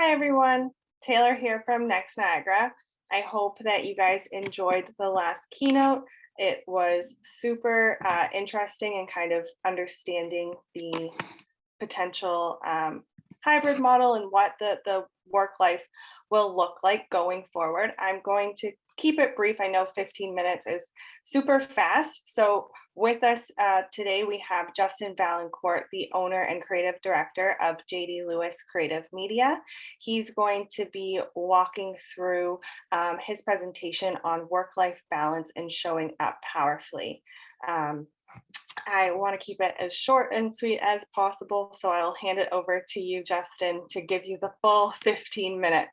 Hi everyone, Taylor here from Next Niagara. I hope that you guys enjoyed the last keynote. It was super interesting and kind of understanding the potential hybrid model and what the work life will look like going forward. I'm going to keep it brief. I know 15 minutes is super fast. So with us today, we have Justin Vaillancourt, the owner and creative director of JD Lewis Creative Media. He's going to be walking through his presentation on work-life balance and showing up powerfully. I want to keep it as short and sweet as possible, so I'll hand it over to you, Justin, to give you the full 15 minutes.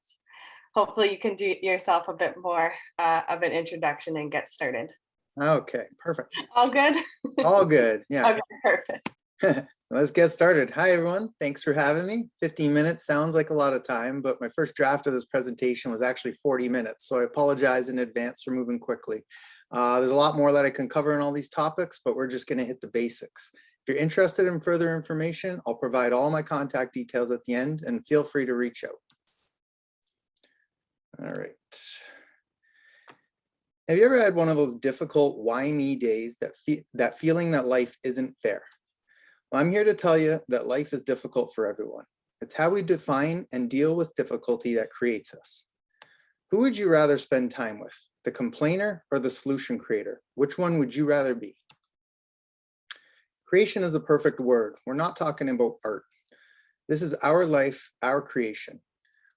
Hopefully you can do yourself a bit more of an introduction and get started. Okay, perfect. All good? All good, yeah. Okay, perfect. Let's get started. Hi, everyone. Thanks for having me. 15 minutes sounds like a lot of time, but my first draft of this presentation was actually 40 minutes, so I apologize in advance for moving quickly. There's a lot more that I can cover in all these topics, but we're just going to hit the basics. If you're interested in further information, I'll provide all my contact details at the end, and feel free to reach out. All right. Have you ever had one of those difficult why me days, that feeling that life isn't fair? Well, I'm here to tell you that life is difficult for everyone. It's how we define and deal with difficulty that creates us. Who would you rather spend time with, the complainer or the solution creator? Which one would you rather be? Creation is a perfect word. We're not talking about art. This is our life, our creation.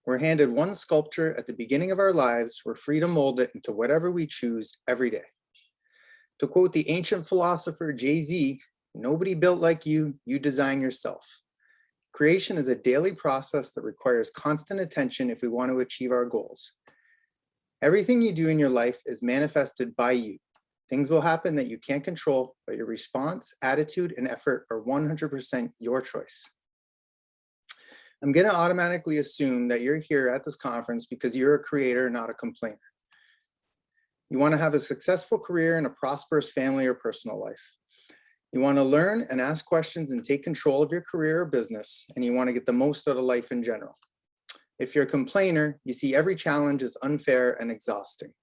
We're handed one sculpture at the beginning of our lives. We're free to mold it into whatever we choose every day. To quote the ancient philosopher Jay-Z, nobody built like you, you design yourself. Creation is a daily process that requires constant attention if we want to achieve our goals. Everything you do in your life is manifested by you. Things will happen that you can't control, but your response, attitude, and effort are 100% your choice. I'm going to automatically assume that you're here at this conference because you're a creator, not a complainer. You want to have a successful career and a prosperous family or personal life. You want to learn and ask questions and take control of your career or business, and you want to get the most out of life in general. If you're a complainer, you see every challenge as unfair and exhausting.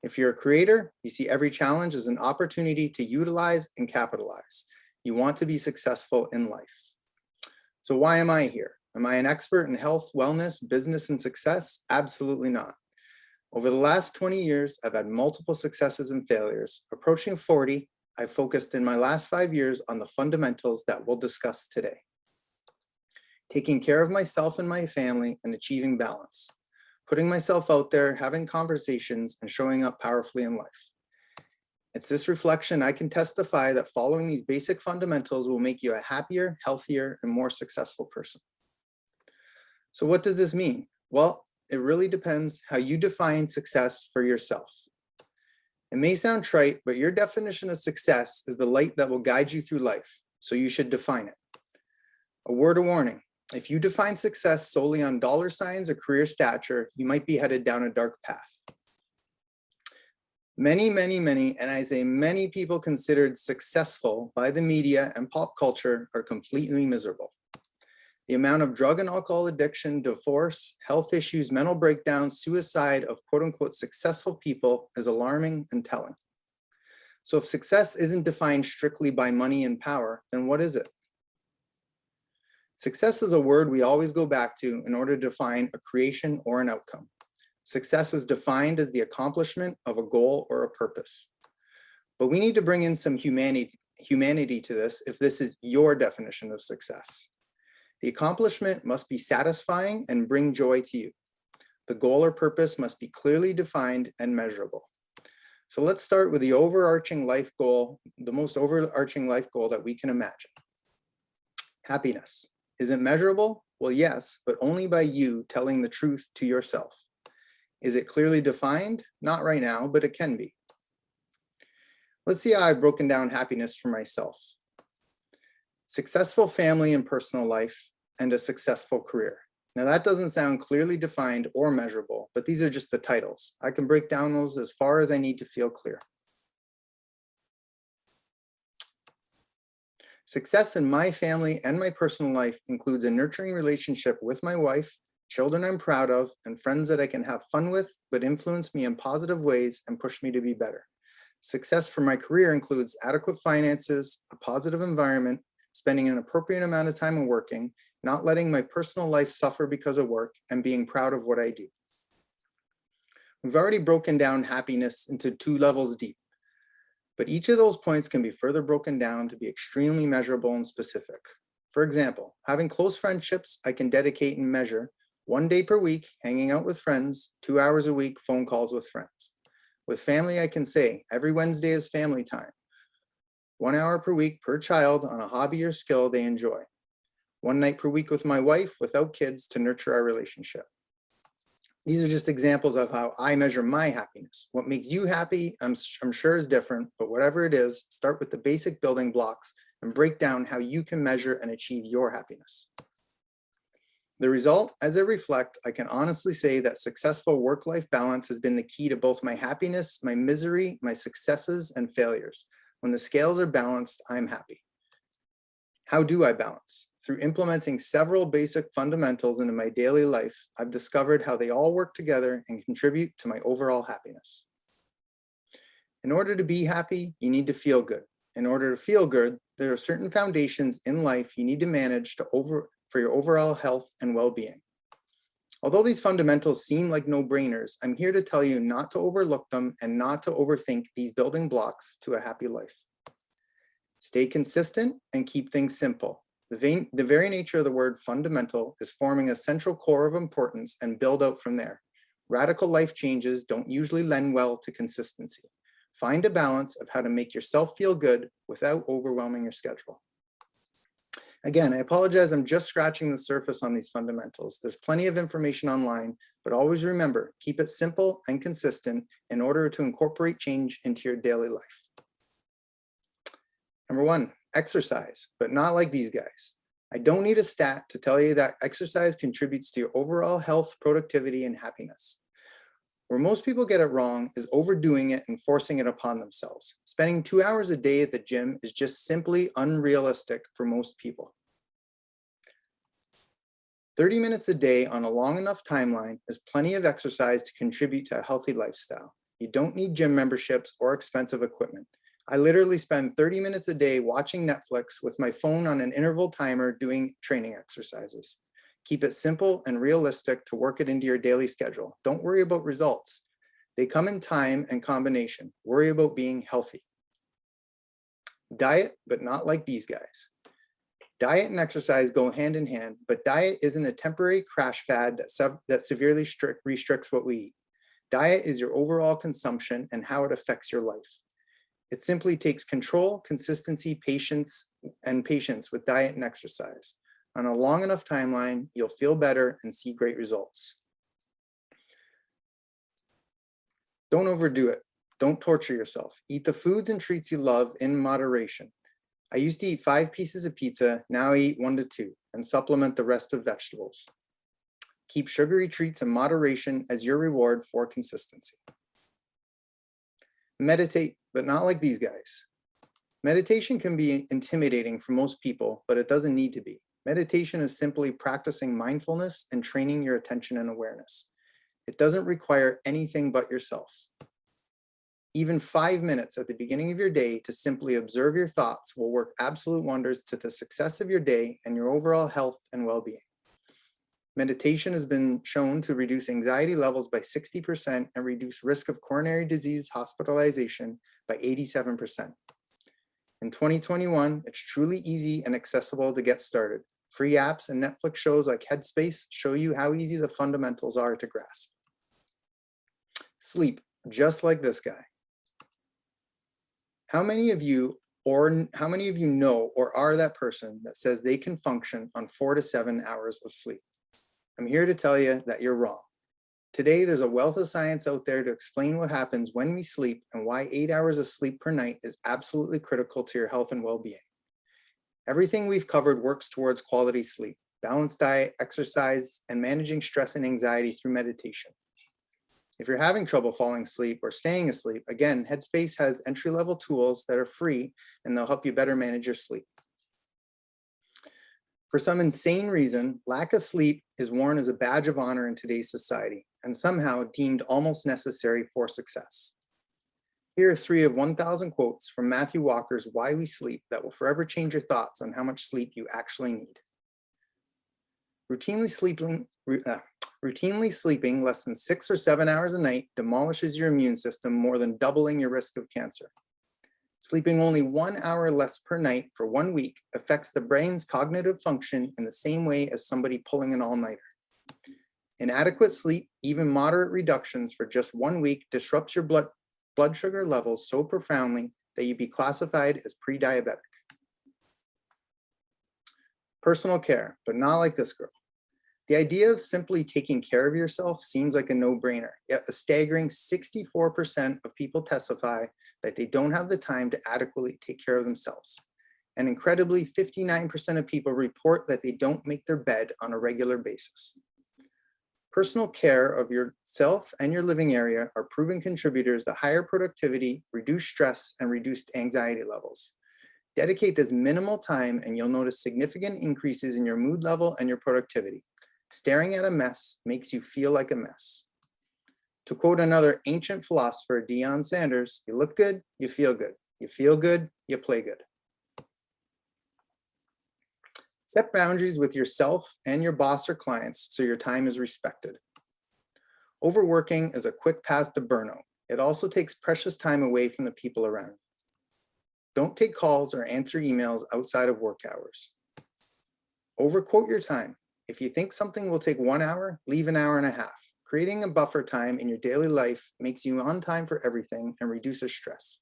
If you're a creator, you see every challenge as an opportunity to utilize and capitalize. You want to be successful in life. So why am I here? Am I an expert in health, wellness, business, and success? Absolutely not. Over the last 20 years, I've had multiple successes and failures. Approaching 40, I've focused in my last 5 years on the fundamentals that we'll discuss today. Taking care of myself and my family and achieving balance. Putting myself out there, having conversations, and showing up powerfully in life. It's this reflection I can testify that following these basic fundamentals will make you a happier, healthier, and more successful person. So what does this mean? Well, it really depends how you define success for yourself. It may sound trite, but your definition of success is the light that will guide you through life, so you should define it. A word of warning, if you define success solely on dollar signs or career stature, you might be headed down a dark path. Many, and I say many people considered successful by the media and pop culture are completely miserable. The amount of drug and alcohol addiction, divorce, health issues, mental breakdowns, suicide of quote unquote successful people is alarming and telling. So if success isn't defined strictly by money and power, then what is it? Success is a word we always go back to in order to define a creation or an outcome. Success is defined as the accomplishment of a goal or a purpose. But we need to bring in some humanity to this if this is your definition of success. The accomplishment must be satisfying and bring joy to you. The goal or purpose must be clearly defined and measurable. So let's start with the overarching life goal, the most overarching life goal that we can imagine. Happiness. Is it measurable? Well, yes, but only by you telling the truth to yourself. Is it clearly defined? Not right now, but it can be. Let's see how I've broken down happiness for myself. Successful family and personal life, and a successful career. Now that doesn't sound clearly defined or measurable, but these are just the titles. I can break down those as far as I need to feel clear. Success in my family and my personal life includes a nurturing relationship with my wife, children I'm proud of, and friends that I can have fun with, but influence me in positive ways and push me to be better. Success for my career includes adequate finances, a positive environment, spending an appropriate amount of time working, not letting my personal life suffer because of work, and being proud of what I do. We've already broken down happiness into 2 levels deep, but each of those points can be further broken down to be extremely measurable and specific. For example, having close friendships I can dedicate and measure 1 day per week, hanging out with friends, 2 hours a week, phone calls with friends. With family, I can say every Wednesday is family time. 1 hour per week per child on a hobby or skill they enjoy. 1 night per week with my wife without kids to nurture our relationship. These are just examples of how I measure my happiness. What makes you happy, I'm sure is different, but whatever it is, start with the basic building blocks and break down how you can measure and achieve your happiness. The result, as I reflect, I can honestly say that successful work-life balance has been the key to both my happiness, my misery, my successes, and failures. When the scales are balanced, I'm happy. How do I balance? Through implementing several basic fundamentals into my daily life, I've discovered how they all work together and contribute to my overall happiness. In order to be happy, you need to feel good. In order to feel good, there are certain foundations in life you need to manage for your overall health and well-being. Although these fundamentals seem like no-brainers, I'm here to tell you not to overlook them and not to overthink these building blocks to a happy life. Stay consistent and keep things simple. The very nature of the word fundamental is forming a central core of importance and build out from there. Radical life changes don't usually lend well to consistency. Find a balance of how to make yourself feel good without overwhelming your schedule. Again, I apologize, I'm just scratching the surface on these fundamentals. There's plenty of information online, but always remember, keep it simple and consistent in order to incorporate change into your daily life. Number 1, exercise, but not like these guys. I don't need a stat to tell you that exercise contributes to your overall health, productivity, and happiness. Where most people get it wrong is overdoing it and forcing it upon themselves. Spending 2 hours a day at the gym is just simply unrealistic for most people. 30 minutes a day on a long enough timeline is plenty of exercise to contribute to a healthy lifestyle. You don't need gym memberships or expensive equipment. I literally spend 30 minutes a day watching Netflix with my phone on an interval timer doing training exercises. Keep it simple and realistic to work it into your daily schedule. Don't worry about results. They come in time and combination. Worry about being healthy. Diet, but not like these guys. Diet and exercise go hand in hand, but diet isn't a temporary crash fad that severely restricts what we eat. Diet is your overall consumption and how it affects your life. It simply takes control, consistency, patience with diet and exercise. On a long enough timeline, you'll feel better and see great results. Don't overdo it. Don't torture yourself. Eat the foods and treats you love in moderation. I used to eat 5 pieces of pizza, now I eat 1 to 2, and supplement the rest with vegetables. Keep sugary treats in moderation as your reward for consistency. Meditate, but not like these guys. Meditation can be intimidating for most people, but it doesn't need to be. Meditation is simply practicing mindfulness and training your attention and awareness. It doesn't require anything but yourself. Even 5 minutes at the beginning of your day to simply observe your thoughts will work absolute wonders to the success of your day and your overall health and well-being. Meditation has been shown to reduce anxiety levels by 60% and reduce risk of coronary disease hospitalization by 87%. In 2021, it's truly easy and accessible to get started. Free apps and Netflix shows like Headspace show you how easy the fundamentals are to grasp. Sleep, just like this guy. How many of you know or are that person that says they can function on 4 to 7 hours of sleep? I'm here to tell you that you're wrong. Today, there's a wealth of science out there to explain what happens when we sleep and why 8 hours of sleep per night is absolutely critical to your health and well-being. Everything we've covered works towards quality sleep, balanced diet, exercise, and managing stress and anxiety through meditation. If you're having trouble falling asleep or staying asleep, again, Headspace has entry-level tools that are free and they'll help you better manage your sleep. For some insane reason, lack of sleep is worn as a badge of honor in today's society and somehow deemed almost necessary for success. Here are 3 of 1,000 quotes from Matthew Walker's Why We Sleep that will forever change your thoughts on how much sleep you actually need. Routinely sleeping less than 6 or 7 hours a night demolishes your immune system, more than doubling your risk of cancer. Sleeping only 1 hour less per night for 1 week affects the brain's cognitive function in the same way as somebody pulling an all-nighter. Inadequate sleep, even moderate reductions for just 1 week, disrupts your blood sugar levels so profoundly that you'd be classified as pre-diabetic. Personal care, but not like this girl. The idea of simply taking care of yourself seems like a no-brainer, yet a staggering 64% of people testify that they don't have the time to adequately take care of themselves. And incredibly, 59% of people report that they don't make their bed on a regular basis. Personal care of yourself and your living area are proven contributors to higher productivity, reduced stress, and reduced anxiety levels. Dedicate this minimal time and you'll notice significant increases in your mood level and your productivity. Staring at a mess makes you feel like a mess. To quote another ancient philosopher, Deion Sanders, you look good, you feel good. You feel good, you play good. Set boundaries with yourself and your boss or clients so your time is respected. Overworking is a quick path to burnout. It also takes precious time away from the people around you. Don't take calls or answer emails outside of work hours. Overquote your time. If you think something will take 1 hour, leave an hour and a half. Creating a buffer time in your daily life makes you on time for everything and reduces stress.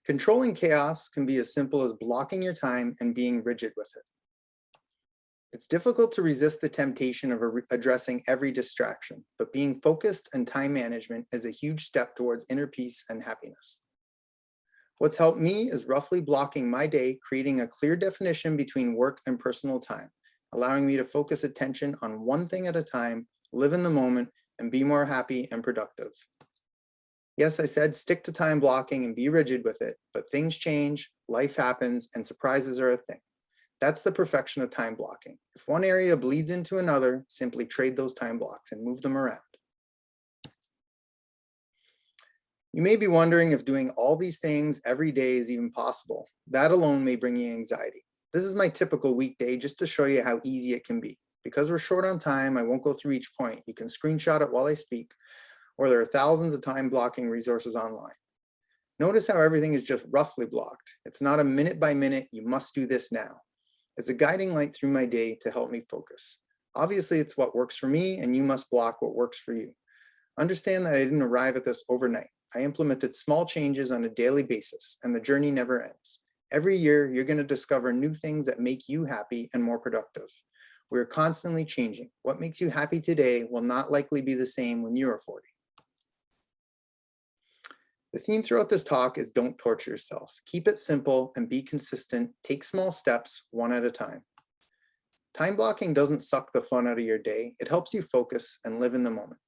Controlling chaos can be as simple as blocking your time and being rigid with it. It's difficult to resist the temptation of addressing every distraction, but being focused and time management is a huge step towards inner peace and happiness. What's helped me is roughly blocking my day, creating a clear definition between work and personal time, allowing me to focus attention on one thing at a time, live in the moment, and be more happy and productive. Yes, I said stick to time blocking and be rigid with it, but things change, life happens, and surprises are a thing. That's the perfection of time blocking. If one area bleeds into another, simply trade those time blocks and move them around. You may be wondering if doing all these things every day is even possible. That alone may bring you anxiety. This is my typical weekday just to show you how easy it can be. Because we're short on time, I won't go through each point. You can screenshot it while I speak, or there are thousands of time blocking resources online. Notice how everything is just roughly blocked. It's not a minute by minute, you must do this now. It's a guiding light through my day to help me focus. Obviously, it's what works for me, and you must block what works for you. Understand that I didn't arrive at this overnight. I implemented small changes on a daily basis, and the journey never ends. Every year, you're going to discover new things that make you happy and more productive. We're constantly changing. What makes you happy today will not likely be the same when you are 40. The theme throughout this talk is don't torture yourself. Keep it simple and be consistent. Take small steps, one at a time. Time blocking doesn't suck the fun out of your day. It helps you focus and live in the moment.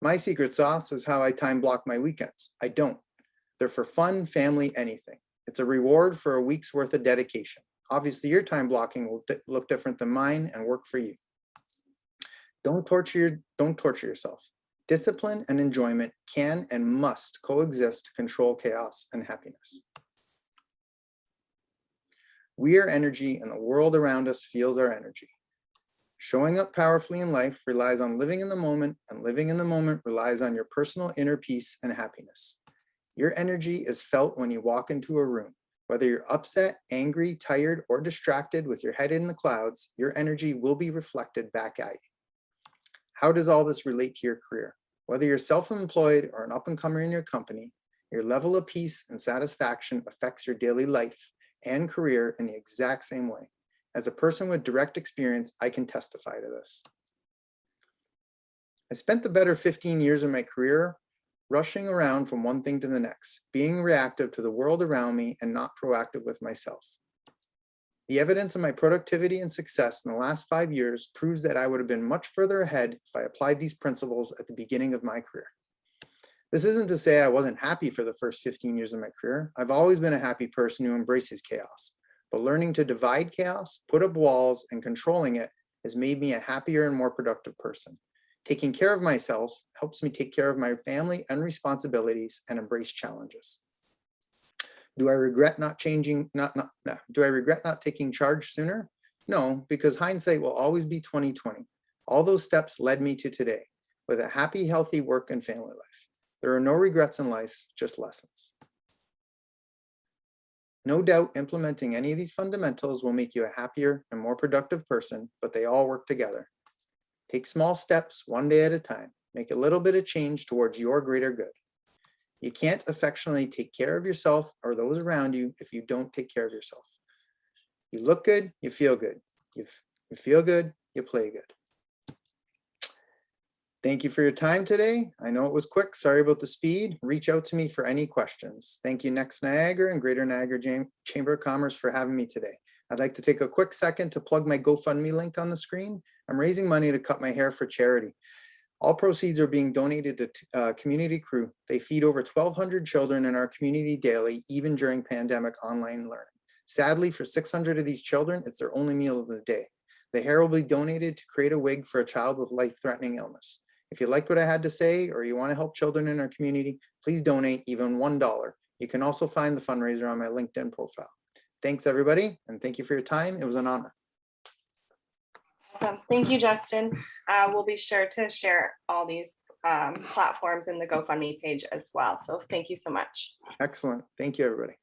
My secret sauce is how I time block my weekends. I don't. They're for fun, family, anything. It's a reward for a week's worth of dedication. Obviously, your time blocking will look different than mine and work for you. Don't torture yourself. Discipline and enjoyment can and must coexist to control chaos and happiness. We are energy, and the world around us feels our energy. Showing up powerfully in life relies on living in the moment, and living in the moment relies on your personal inner peace and happiness. Your energy is felt when you walk into a room. Whether you're upset, angry, tired, or distracted with your head in the clouds, your energy will be reflected back at you. How does all this relate to your career? Whether you're self-employed or an up-and-comer in your company, your level of peace and satisfaction affects your daily life and career in the exact same way. As a person with direct experience, I can testify to this. I spent the better 15 years of my career rushing around from one thing to the next, being reactive to the world around me and not proactive with myself. The evidence of my productivity and success in the last 5 years proves that I would have been much further ahead if I applied these principles at the beginning of my career. This isn't to say I wasn't happy for the first 15 years of my career. I've always been a happy person who embraces chaos. but learning to divide chaos, put up walls, and controlling it has made me a happier and more productive person. Taking care of myself helps me take care of my family and responsibilities and embrace challenges. Do I regret not taking charge sooner? No, because hindsight will always be 20/20. All those steps led me to today with a happy, healthy work and family life. There are no regrets in life, just lessons. No doubt implementing any of these fundamentals will make you a happier and more productive person, but they all work together. Take small steps one day at a time. Make a little bit of change towards your greater good. You can't affectionately take care of yourself or those around you if you don't take care of yourself. You look good, you feel good. You feel good, you play good. Thank you for your time today. I know it was quick. Sorry about the speed. Reach out to me for any questions. Thank you, Next Niagara and Greater Niagara Chamber of Commerce for having me today. I'd like to take a quick second to plug my GoFundMe link on the screen. I'm raising money to cut my hair for charity. All proceeds are being donated to Community Crew. They feed over 1,200 children in our community daily, even during pandemic online learning. Sadly, for 600 of these children, it's their only meal of the day. The hair will be donated to create a wig for a child with life-threatening illness. If you liked what I had to say, or you want to help children in our community, please donate even $1. You can also find the fundraiser on my LinkedIn profile. Thanks, everybody, and thank you for your time. It was an honor. Awesome. Thank you, Justin. We'll be sure to share all these platforms in the GoFundMe page as well. So thank you so much. Excellent. Thank you, everybody.